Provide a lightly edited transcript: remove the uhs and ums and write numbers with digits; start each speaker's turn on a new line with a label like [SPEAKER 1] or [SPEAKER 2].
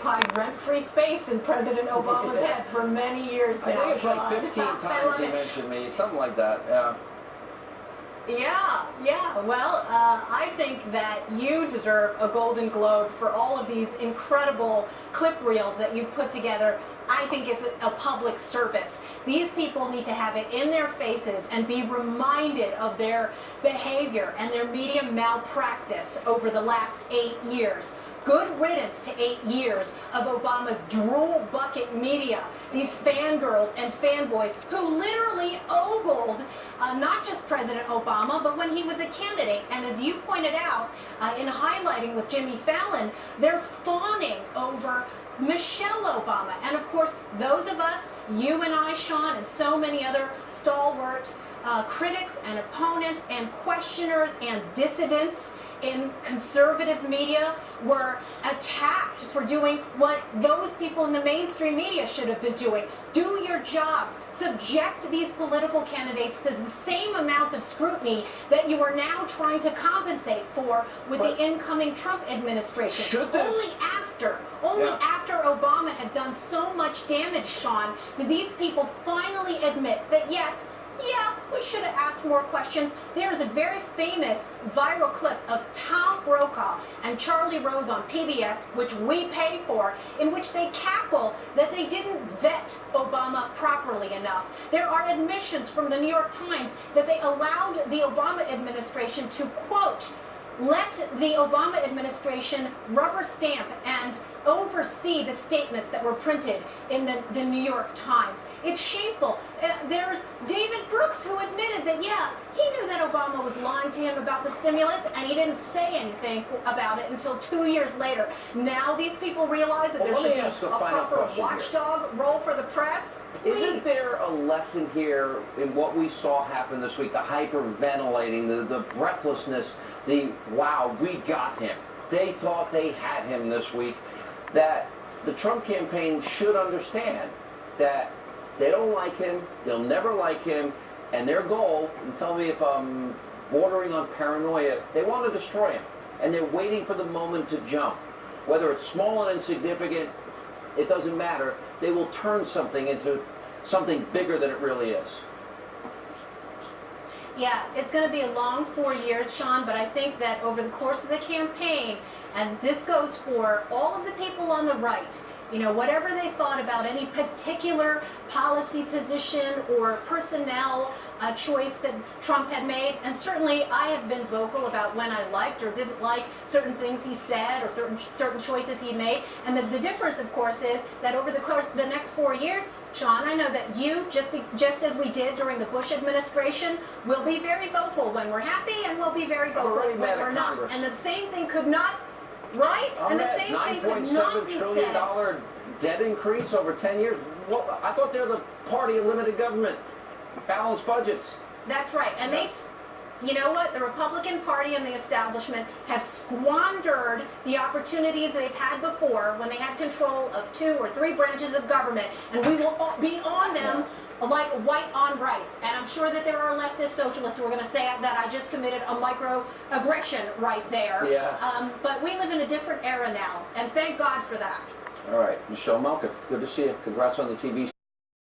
[SPEAKER 1] occupied rent-free space in President Obama's head for many years now.
[SPEAKER 2] I think it's like 15 times he mentioned me, something like that.
[SPEAKER 1] Yeah. Well, I think that you deserve a Golden Globe for all of these incredible clip reels that you've put together. I think it's a public service. These people need to have it in their faces and be reminded of their behavior and their media malpractice over the last 8 years. Good riddance to 8 years of Obama's drool bucket media. These fangirls and fanboys who literally ogled not just President Obama, but when he was a candidate. And as you pointed out in highlighting with Jimmy Fallon, they're fawning over Michelle Obama. And of course, those of us, you and I, Sean, and so many other stalwart critics and opponents and questioners and dissidents in conservative media were attacked for doing what those people in the mainstream media should have been doing. Do your jobs. Subject these political candidates to the same amount of scrutiny that you are now trying to compensate for with the incoming Trump administration. Only after Obama had done so much damage, Sean, did these people finally admit that yes, we should have asked more questions. There is a very famous viral clip of Tom Brokaw and Charlie Rose on PBS, which we pay for, in which they cackle that they didn't vet Obama properly enough. There are admissions from the New York Times that they allowed the Obama administration to, quote, let the Obama administration rubber stamp and oversee the statements that were printed in the New York Times. It's shameful. There's David Brooks who admitted that, he knew that Obama was lying to him about the stimulus, and he didn't say anything about it until 2 years later. Now these people realize that there should be a proper watchdog role for the press. Please.
[SPEAKER 2] Isn't there a lesson here in what we saw happen this week, the hyperventilating, the breathlessness, the, wow, we got him. They thought they had him this week, that the Trump campaign should understand that they don't like him, they'll never like him, and their goal, and tell me if I'm bordering on paranoia, they want to destroy him. And they're waiting for the moment to jump. Whether it's small and insignificant, it doesn't matter. They will turn something into something bigger than it really is.
[SPEAKER 1] Yeah, it's going to be a long 4 years, Sean, but I think that over the course of the campaign, and this goes for all of the people on the right, whatever they thought about any particular policy position or personnel choice that Trump had made, and certainly I have been vocal about when I liked or didn't like certain things he said or certain choices he made, and the difference, of course, is that over the course of the next 4 years, Sean, I know that you, just as we did during the Bush administration, will be very vocal when we're happy, and we'll be very vocal when we're not. And the same thing could not, right? And the same thing could not be said.
[SPEAKER 2] $9.7 trillion debt increase over 10 years. What, I thought they're the party of limited government, balanced budgets.
[SPEAKER 1] That's right. And you know what? The Republican Party and the establishment have squandered the opportunities they've had before when they had control of 2 or 3 branches of government, and we will be on them like white on rice. And I'm sure that there are leftist socialists who are going to say that I just committed a microaggression right there. But we live in a different era now, and thank God for that.
[SPEAKER 2] All right, Michelle Malkin, good to see you. Congrats on the TV.